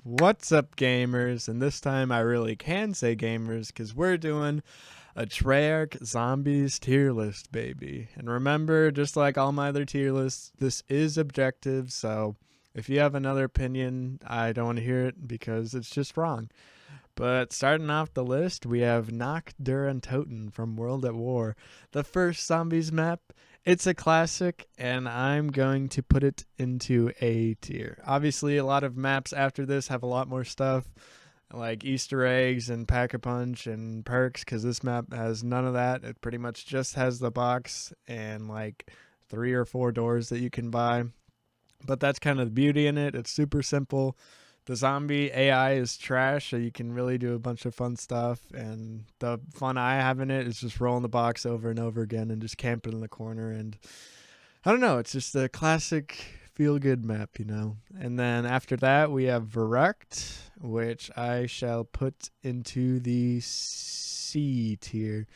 What's up, gamers? And this time I really can say gamers because we're doing a Treyarch Zombies tier list, baby. And remember, just like all my other tier lists, this is objective, so if you have another opinion, I don't want to hear it because it's just wrong. But starting off the list, we have Toten from World at War, the first Zombies map. It's a classic, and I'm going to put it into A tier. Obviously, a lot of maps after this have a lot more stuff, like Easter eggs and Pack-a-Punch and perks, because this map has none of that. It pretty much just has the box and like 3 or 4 doors that you can buy. But that's kind of the beauty in it. It's super simple. The zombie AI is trash, so you can really do a bunch of fun stuff. And the fun I have in it is just rolling the box over and over again and just camping in the corner. And I don't know, it's just a classic feel-good map, you know. And then after that, we have Verrect, which I shall put into the C tier.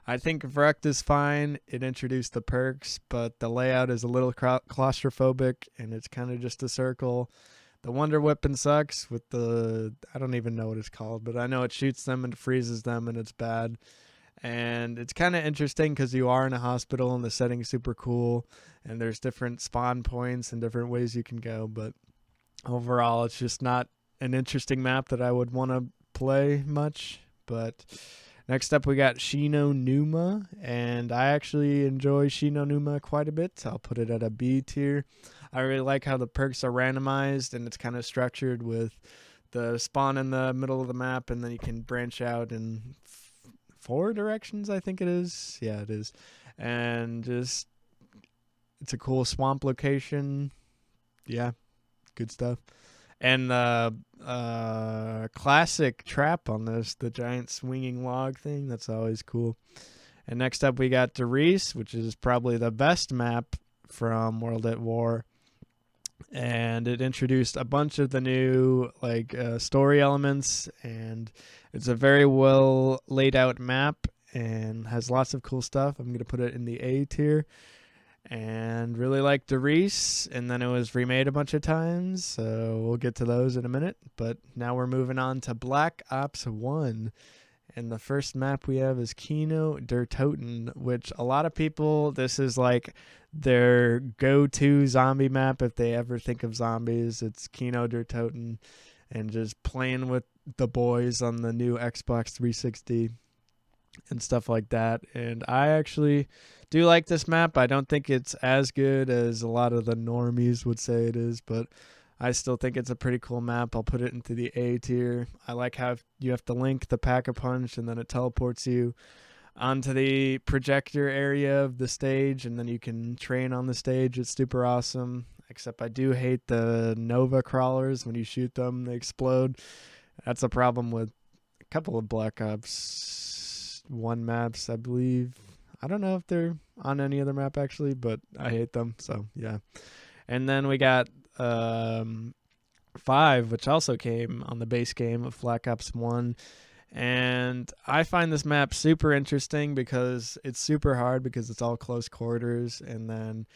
I think Verrect is fine. It introduced the perks, but the layout is a little claustrophobic, and it's kind of just a circle. The Wonder Weapon sucks with I don't even know what it's called, but I know it shoots them and freezes them, and it's bad. And it's kind of interesting because you are in a hospital, and the setting's super cool, and there's different spawn points and different ways you can go. But overall, it's just not an interesting map that I would want to play much. But next up, we got Shinonuma, and I actually enjoy Shinonuma quite a bit. I'll put it at a B tier. I really like how the perks are randomized, and it's kind of structured with the spawn in the middle of the map, and then you can branch out in 4 directions, I think it is. Yeah, it is. And just, it's a cool swamp location. Yeah, good stuff. And the classic trap on this, the giant swinging log thing, that's always cool. And next up, we got dierise, which is probably the best map from World at War. And it introduced a bunch of the new story elements, and it's a very well laid out map and has lots of cool stuff. I'm going to put it in the A tier. And really like dierise, and then it was remade a bunch of times, so we'll get to those in a minute. But now we're moving on to Black Ops 1, and the first map we have is Kino der Toten, which a lot of people, this is like their go-to zombie map if they ever think of zombies. It's Kino der Toten, and just playing with the boys on the new Xbox 360 and stuff like that. And I actually do like this map. I don't think it's as good as a lot of the normies would say it is, but I still think it's a pretty cool map. I'll put it into the A tier. I like how you have to link the Pack-a-Punch, and then it teleports you onto the projector area of the stage, and then you can train on the stage. It's super awesome, except I do hate the Nova crawlers. When you shoot them, they explode. That's a problem with a couple of Black Ops 1 maps, I believe. I don't know if they're on any other map, actually, but I hate them, so yeah. And then we got 5, which also came on the base game of Black Ops 1. And I find this map super interesting because it's super hard because it's all close quarters. And then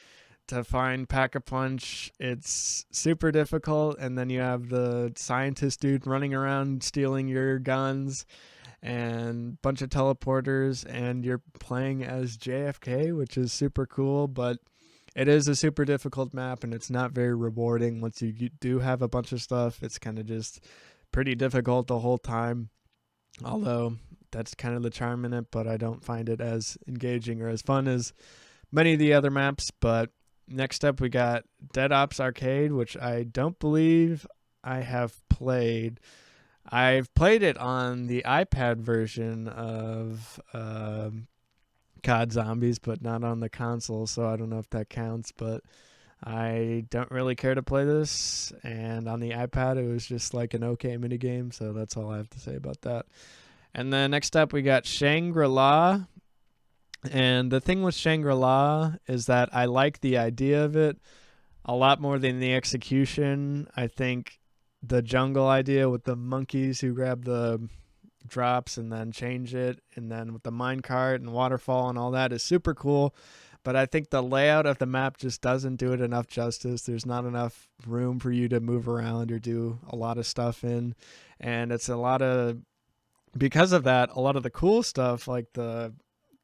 to find Pack-a-Punch, it's super difficult. And then you have the scientist dude running around stealing your guns and bunch of teleporters, and you're playing as JFK, which is super cool, but it is a super difficult map, and it's not very rewarding. Once you do have a bunch of stuff, it's kind of just pretty difficult the whole time, although that's kind of the charm in it, but I don't find it as engaging or as fun as many of the other maps. But next up, we got Dead Ops Arcade, which I don't believe I have played. I've played it on the iPad version of COD Zombies, but not on the console, so I don't know if that counts. But I don't really care to play this, and on the iPad, it was just like an okay minigame, so that's all I have to say about that. And then next up, we got Shangri-La. And the thing with Shangri-La is that I like the idea of it a lot more than the execution. I think the jungle idea with the monkeys who grab the drops and then change it, and then with the minecart and waterfall and all that is super cool. but I think the layout of the map just doesn't do it enough justice. There's not enough room for you to move around or do a lot of stuff in, and it's a lot of, because of that, a lot of the cool stuff like the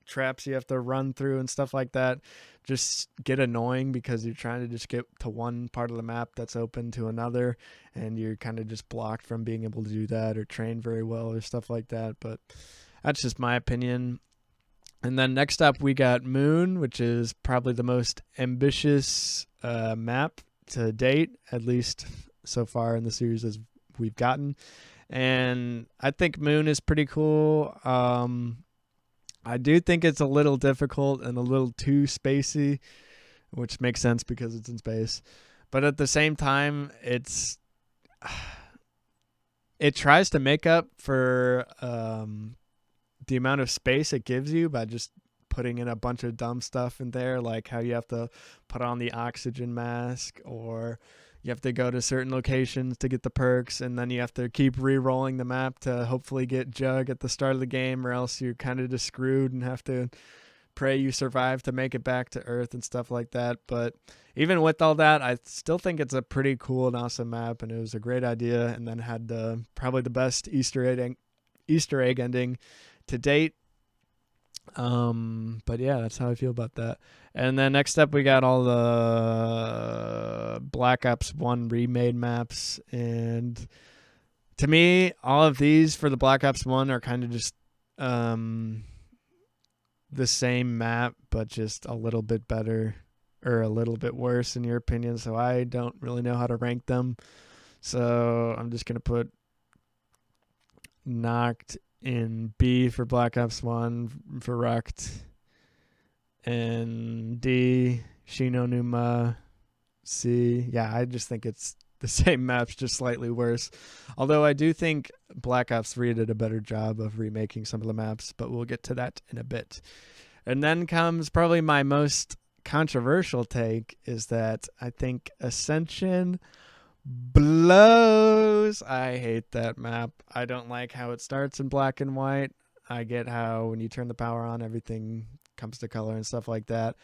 traps you have to run through and stuff like that just get annoying because you're trying to just get to one part of the map that's open to another, and you're kind of just blocked from being able to do that or train very well or stuff like that. But that's just my opinion. And then next up we got Moon, which is probably the most ambitious map to date, at least so far in the series as we've gotten. And I think Moon is pretty cool. I do think it's a little difficult and a little too spacey, which makes sense because it's in space. But at the same time, it tries to make up for the amount of space it gives you by just putting in a bunch of dumb stuff in there, like how you have to put on the oxygen mask, or you have to go to certain locations to get the perks, and then you have to keep re-rolling the map to hopefully get Jug at the start of the game, or else you're kind of just screwed and have to pray you survive to make it back to Earth and stuff like that. But even with all that, I still think it's a pretty cool and awesome map, and it was a great idea, and then had probably the best Easter egg ending to date. But yeah, that's how I feel about that. And then next up we got all the Black Ops 1 remade maps, and to me all of these for the Black Ops 1 are kind of just the same map but just a little bit better or a little bit worse in your opinion, so I don't really know how to rank them. So I'm just going to put Knocked in B for Black Ops 1, Verrucht in D, Shinonuma C. Yeah, I just think it's the same maps, just slightly worse. Although I do think Black Ops 3 did a better job of remaking some of the maps, but we'll get to that in a bit. And then comes probably my most controversial take, is that I think Ascension blows. I hate that map. I don't like how it starts in black and white. I get how when you turn the power on, everything comes to color and stuff like that.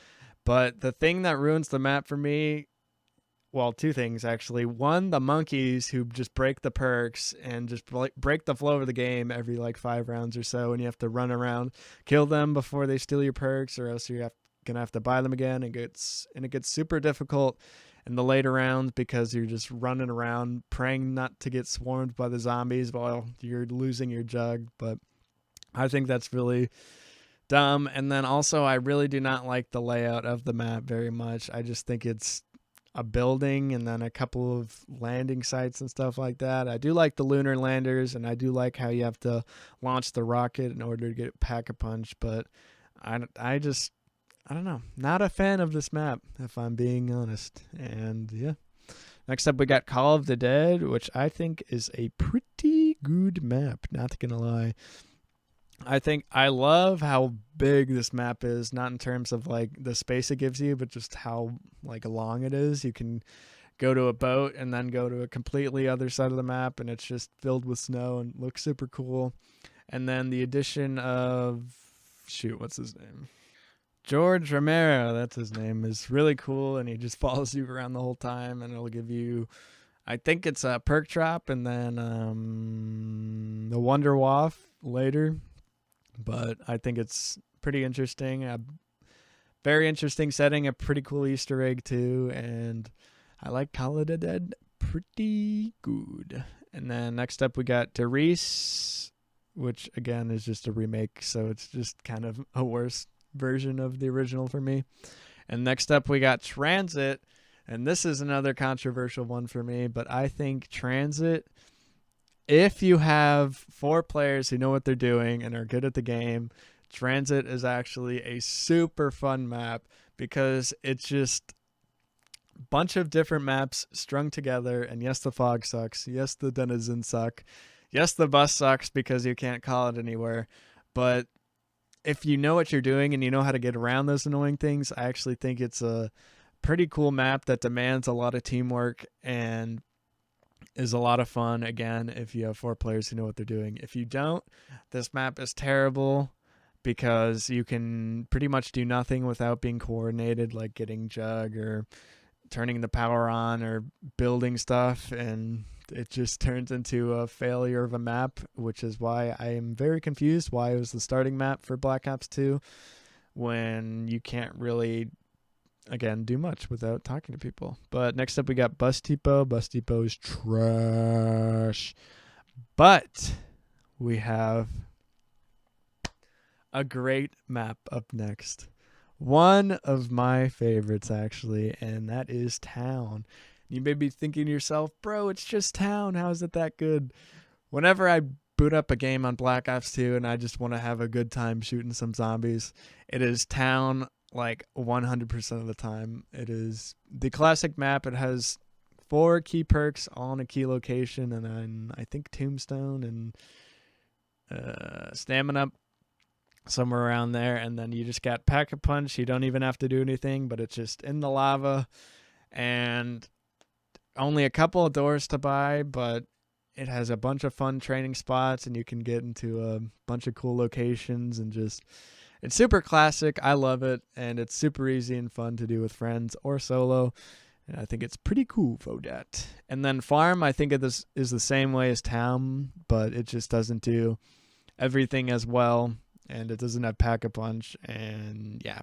But the thing that ruins the map for me, well, two things actually. One, the monkeys who just break the perks and just break the flow of the game every like 5 rounds or so, and you have to run around, kill them before they steal your perks, or else you're gonna have to buy them again. It gets super difficult in the later rounds because you're just running around praying not to get swarmed by the zombies while you're losing your Jug. But I think that's really dumb. And then also I really do not like the layout of the map very much. I just think it's a building and then a couple of landing sites and stuff like that. I do like the lunar landers, and I do like how you have to launch the rocket in order to get Pack-a-Punch, but I don't know. Not a fan of this map, if I'm being honest. And yeah. Next up, we got Call of the Dead, which I think is a pretty good map, not gonna lie. I think I love how big this map is, not in terms of like the space it gives you, but just how like long it is. You can go to a boat and then go to a completely other side of the map, and it's just filled with snow and looks super cool. And then the addition of, what's his name? George Romero, that's his name, is really cool, and he just follows you around the whole time, and it'll give you, I think it's a perk drop, and then the Wonder Waff later. But I think it's pretty interesting, a very interesting setting, a pretty cool Easter egg too, and I like Call of the Dead pretty good. And then next up we got dierise, which again is just a remake, so it's just kind of a worse version of the original for me. And next up we got Transit, and this is another controversial one for me, but I think Transit, if you have 4 players who know what they're doing and are good at the game, Transit is actually a super fun map because it's just a bunch of different maps strung together. And yes, the fog sucks. Yes, the denizens suck. Yes, the bus sucks because you can't call it anywhere. But if you know what you're doing and you know how to get around those annoying things, I actually think it's a pretty cool map that demands a lot of teamwork and is a lot of fun, again, if you have 4 players who know what they're doing. If you don't, this map is terrible. because you can pretty much do nothing without being coordinated, like getting jug or turning the power on or building stuff, and it just turns into a failure of a map, which is why I am very confused why it was the starting map for Black Ops 2 when you can't really, again, do much without talking to people. But next up we got Bus Depot. Bus Depot is trash. But we have a great map up next. One of my favorites, actually, and that is Town. You may be thinking to yourself, bro, it's just Town. How is it that good? Whenever I boot up a game on Black Ops 2 and I just want to have a good time shooting some zombies, it is Town like 100% of the time. It is the classic map. It has 4 key perks all in a key location, and then I think Tombstone and Stamina somewhere around there, and then you just got Pack-a-Punch. You don't even have to do anything, but it's just in the lava, and only a couple of doors to buy, but it has a bunch of fun training spots, and you can get into a bunch of cool locations, and just, it's super classic. I love it, and it's super easy and fun to do with friends or solo, and I think it's pretty cool for that. And then Farm, I think this is the same way as Town, but it just doesn't do everything as well, and it doesn't have Pack-a-Punch, and yeah.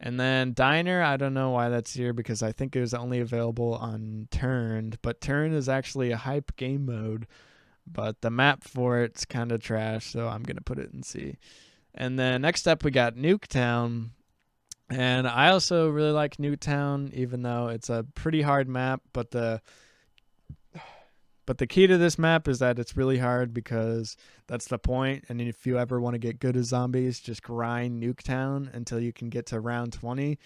And then Diner, I don't know why that's here, because I think it was only available on Turned, but Turned is actually a hype game mode, but the map for it's kind of trash, so I'm going to put it in C. And then next up we got Nuketown, and I also really like Nuketown, even though it's a pretty hard map, but the key to this map is that it's really hard, because that's the point. And if you ever want to get good at zombies, just grind Nuketown until you can get to round 20,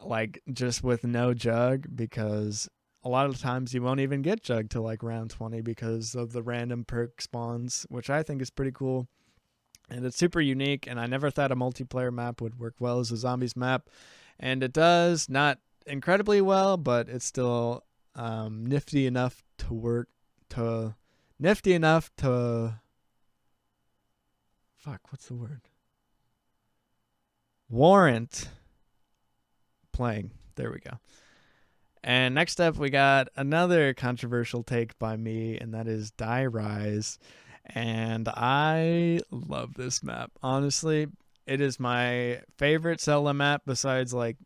like just with no jug, because a lot of times you won't even get jug to like round 20 because of the random perk spawns, which I think is pretty cool. And it's super unique, and I never thought a multiplayer map would work well as a zombies map. And it does, not incredibly well, but it's still nifty enough to work, warrant playing. There we go. And next up we got another controversial take by me, and that is dierise. And I love this map. Honestly, it is my favorite Zelda map besides like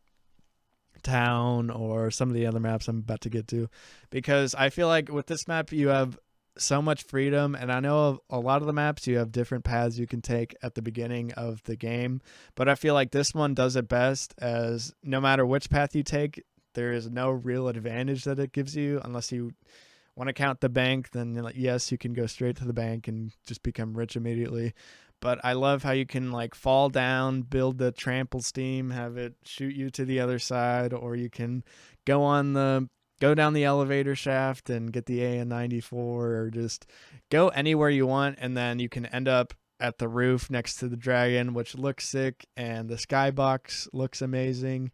Town or some of the other maps I'm about to get to, because I feel like with this map you have so much freedom, and I know a lot of the maps you have different paths you can take at the beginning of the game, but I feel like this one does it best, as no matter which path you take, there is no real advantage that it gives you, unless you want to count the bank. Then yes, you can go straight to the bank and just become rich immediately. But I love how you can like fall down, build the trample steam, have it shoot you to the other side, or you can go down the elevator shaft and get the AN-94, or just go anywhere you want, and then you can end up at the roof next to the dragon, which looks sick, and the skybox looks amazing.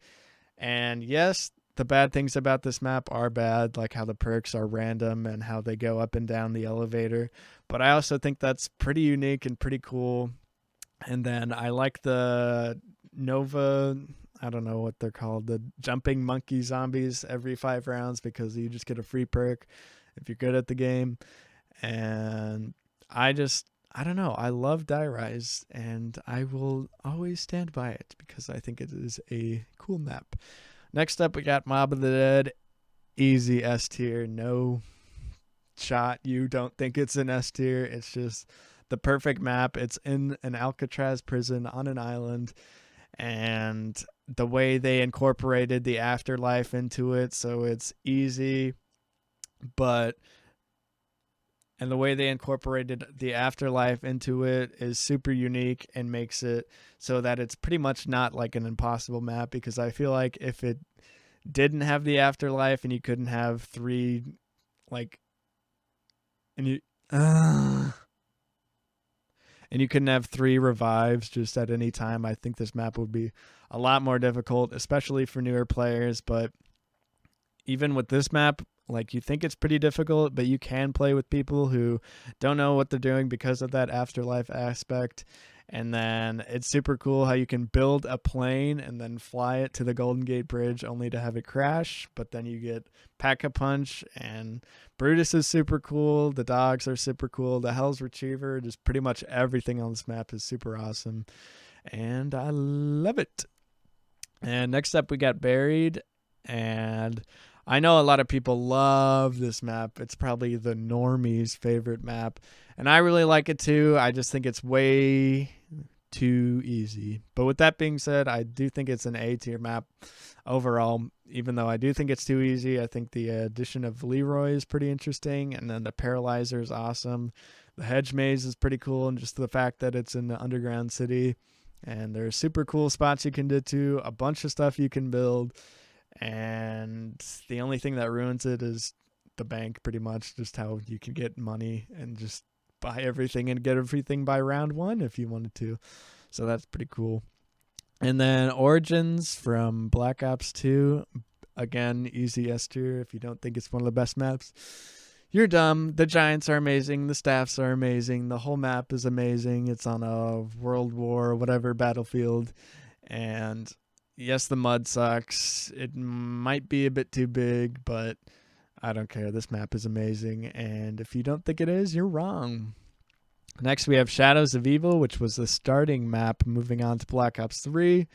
And yes, the bad things about this map are bad, like how the perks are random and how they go up and down the elevator. But I also think that's pretty unique and pretty cool. And then I like the Nova, I don't know what they're called, the jumping monkey zombies every 5 rounds, because you just get a free perk if you're good at the game. And I don't know, I love dierise, and I will always stand by it because I think it is a cool map. Next up, we got Mob of the Dead. Easy S tier. No shot. You don't think it's an S tier. It's just the perfect map. It's in an Alcatraz prison on an island, and the way they incorporated the afterlife into it, so it's easy, and the way they incorporated the afterlife into it is super unique and makes it so that it's pretty much not like an impossible map, because I feel like if it didn't have the afterlife and you couldn't have 3, like, and you couldn't have 3 revives just at any time, I think this map would be a lot more difficult, especially for newer players. But even with this map, like, you think it's pretty difficult, but you can play with people who don't know what they're doing because of that afterlife aspect. And then it's super cool how you can build a plane and then fly it to the Golden Gate Bridge only to have it crash. But then you get Pack-a-Punch, and Brutus is super cool. The dogs are super cool. The Hell's Retriever, just pretty much everything on this map is super awesome. And I love it. And next up, we got Buried. And I know a lot of people love this map. It's probably the normies' favorite map. And I really like it too. I just think it's way too easy. But with that being said, I do think it's an A tier map overall. Even though I do think it's too easy, I think the addition of Leroy is pretty interesting. And then the Paralyzer is awesome. The Hedge Maze is pretty cool. And just the fact that it's in the underground city. And there's super cool spots you can do to, a bunch of stuff you can build. And the only thing that ruins it is the bank, pretty much, just how you can get money and just buy everything and get everything by round 1 if you wanted to. So that's pretty cool. And then Origins from Black Ops 2. Again, easy S tier. If you don't think it's one of the best maps, you're dumb. The giants are amazing. The staffs are amazing. The whole map is amazing. It's on a World War, whatever, battlefield. And yes, the mud sucks. It might be a bit too big, but I don't care. This map is amazing. And if you don't think it is, you're wrong. Next, we have Shadows of Evil, which was the starting map moving on to Black Ops 3.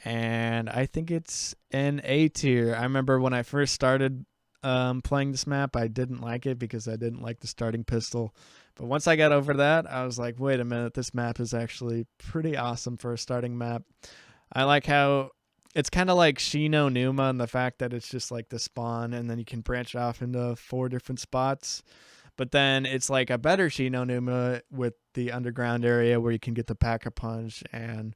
And I think it's an A tier. I remember when I first started playing this map, I didn't like it because I didn't like the starting pistol. But once I got over that, I was like, wait a minute, this map is actually pretty awesome for a starting map. I like how it's kind of like Shinonuma and the fact that it's just like the spawn and then you can branch off into 4 different spots. But then it's like a better Shinonuma with the underground area where you can get the Pack-a-Punch, and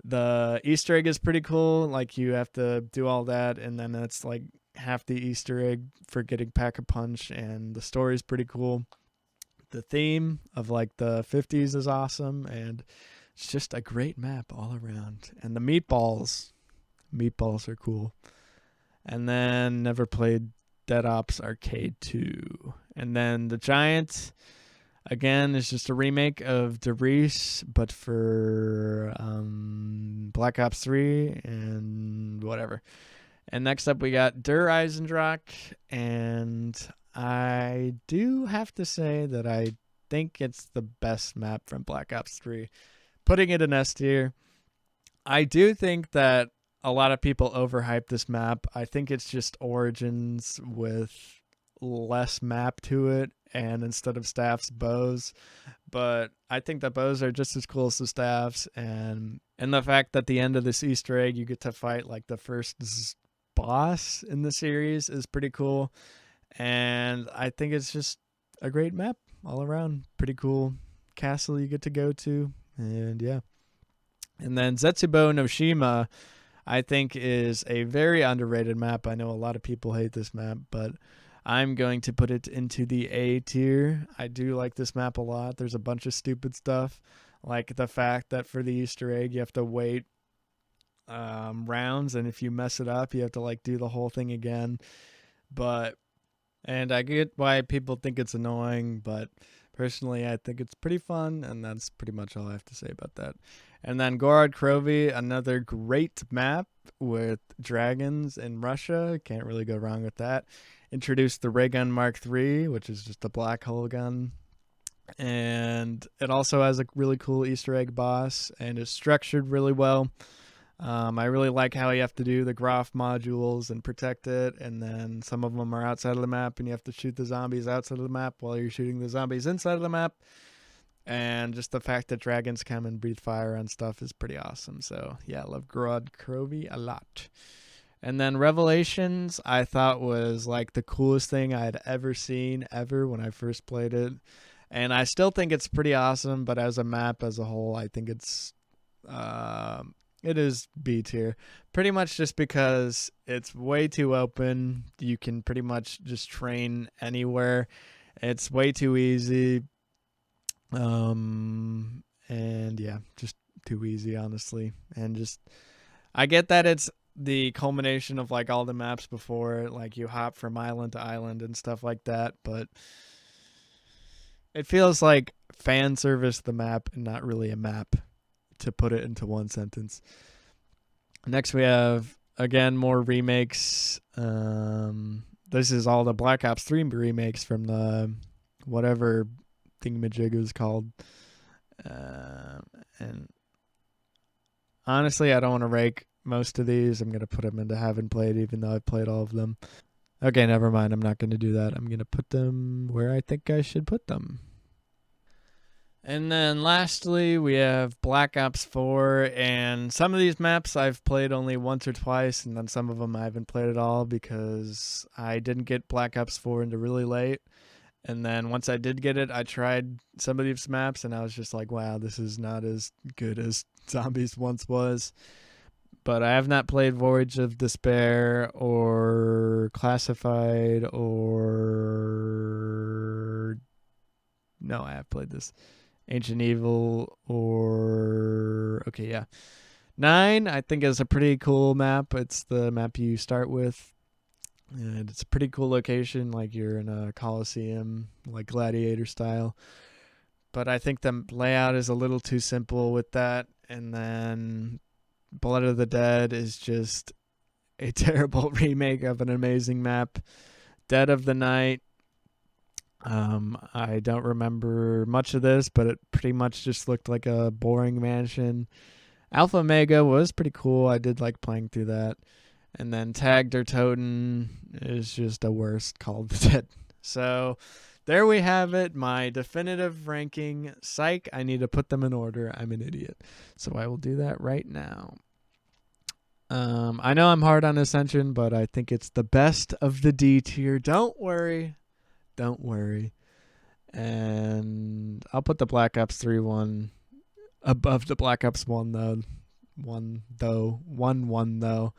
the Easter egg is pretty cool. Like you have to do all that, and then it's like half the Easter egg for getting Pack-a-Punch, and the story is pretty cool. The theme of like the 50s is awesome, and it's just a great map all around. And the meatballs are cool. And then never played Dead Ops Arcade 2. And then the Giant, again, is just a remake of dierise, but for Black Ops 3 and whatever. And next up we got eisendrache, and I do have to say that I think it's the best map from Black Ops 3. Putting it in S tier. I do think that a lot of people overhype this map. I think it's just Origins with less map to it, and instead of staffs, bows. But I think the bows are just as cool as the staffs, and the fact that the end of this Easter egg you get to fight like the first boss in the series is pretty cool. And I think it's just a great map all around. Pretty cool castle you get to go to. And yeah. And then Zetsubo no Shima, I think, is a very underrated map. I know a lot of people hate this map, but I'm going to put it into the A tier. I do like this map a lot. There's a bunch of stupid stuff, like the fact that for the Easter egg you have to wait rounds, and if you mess it up you have to like do the whole thing again. And I get why people think it's annoying, but personally I think it's pretty fun, and that's pretty much all I have to say about that. And then Garad Crovi, another great map with dragons in Russia. Can't really go wrong with that. Introduced the Ray Gun Mark III, which is just a black hole gun. And it also has a really cool Easter egg boss, and is structured really well. I really like how you have to do the Groff modules and protect it, and then some of them are outside of the map, and you have to shoot the zombies outside of the map while you're shooting the zombies inside of the map. And just the fact that dragons come and breathe fire on stuff is pretty awesome. So yeah, I love Garad Crovi a lot. And then Revelations, I thought was like the coolest thing I had ever seen when I first played it. And I still think it's pretty awesome, but as a map as a whole, I think it is B tier. Pretty much just because it's way too open. You can pretty much just train anywhere. It's way too easy. And yeah, just too easy, honestly. And just, I get that it's the culmination of like all the maps before, like you hop from island to island and stuff like that, but it feels like fan service the map and not really a map, to put it into one sentence. Next we have, again, more remakes. This is all the Black Ops 3 remakes from the whatever thingamajig is called. And honestly, I don't want to rank most of these. I'm going to put them into haven't played, even though I've played all of them. Okay, never mind. I'm not going to do that. I'm going to put them where I think I should put them. And then lastly, we have Black Ops 4, and some of these maps I've played only once or twice, and then some of them I haven't played at all because I didn't get Black Ops 4 until really late. And then once I did get it, I tried some of these maps, and I was just like, wow, this is not as good as Zombies once was. But I have not played Voyage of Despair or Classified or... No, I have played this. Ancient Evil or... Okay, yeah. 9, I think, is a pretty cool map. It's the map you start with. And it's a pretty cool location, like you're in a Coliseum, like Gladiator style. But I think the layout is a little too simple with that. And then Blood of the Dead is just a terrible remake of an amazing map. Dead of the Night, I don't remember much of this, but it pretty much just looked like a boring mansion. Alpha Omega was pretty cool. I did like playing through that. And then Tagged or Toten is just a worst Call of the Dead. So there we have it, my definitive ranking. Psych, I need to put them in order. I'm an idiot. So I will do that right now. I know I'm hard on Ascension, but I think it's the best of the D tier. Don't worry. Don't worry. And I'll put the Black Ops 3 one above the Black Ops 1 though. One though.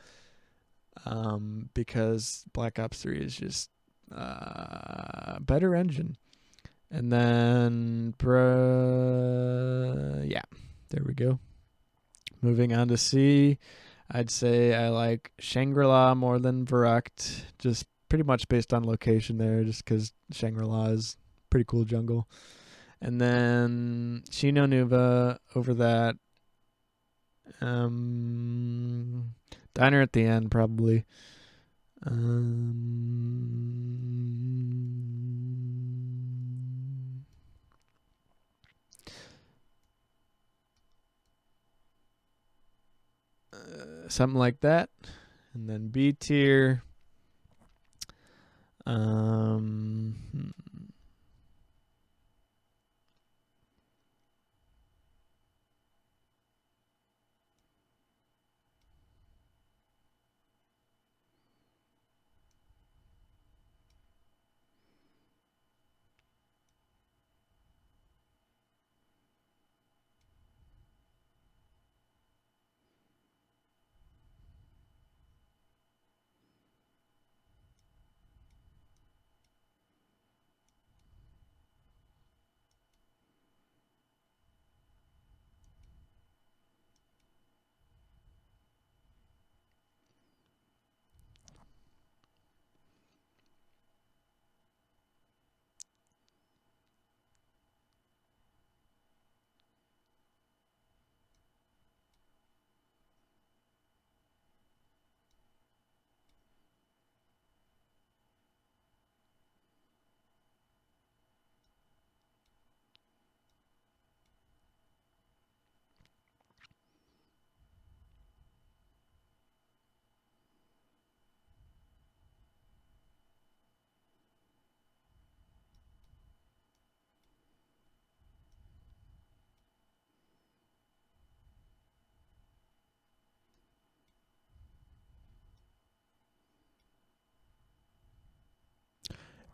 Because Black Ops 3 is just better engine. And then yeah, there we go. Moving on to C, I'd say I like Shangri-La more than Verrückt, just pretty much based on location there, just because Shangri-La is pretty cool jungle. And then shinonuma over that. Diner at the End, probably. Something like that. And then B tier.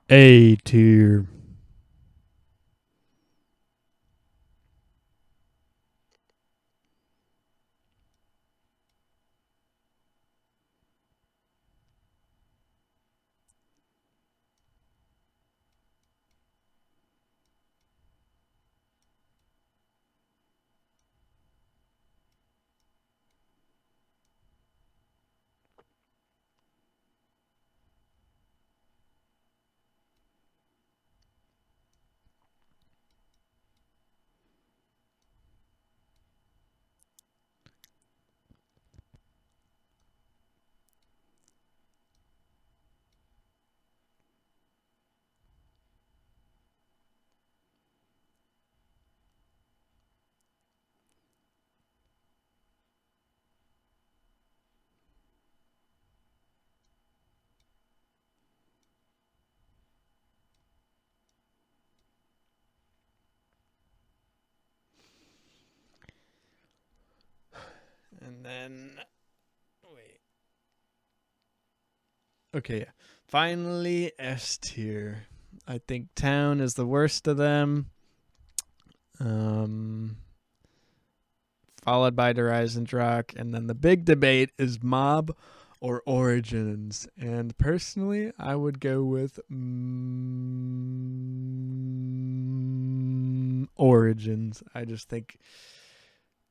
A tier. And then, wait. Okay, yeah. Finally, S tier. I think Town is the worst of them. Followed by dierise and eisendrache. And then the big debate is Mob or Origins. And personally, I would go with Origins. I just think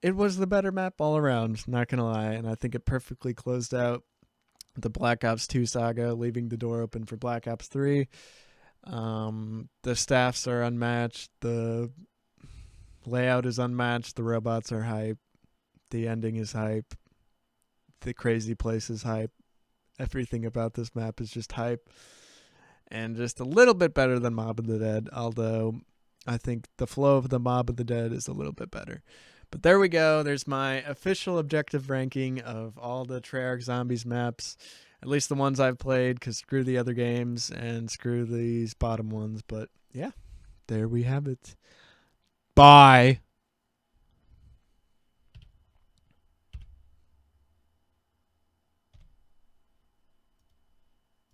it was the better map all around, not gonna lie. And I think it perfectly closed out the Black Ops 2 saga, leaving the door open for Black Ops 3. The staffs are unmatched. The layout is unmatched. The robots are hype. The ending is hype. The crazy place is hype. Everything about this map is just hype. And just a little bit better than Mob of the Dead, although I think the flow of the Mob of the Dead is a little bit better. But there we go. There's my official objective ranking of all the Treyarch Zombies maps, at least the ones I've played, because screw the other games and screw these bottom ones. But yeah, there we have it. Bye.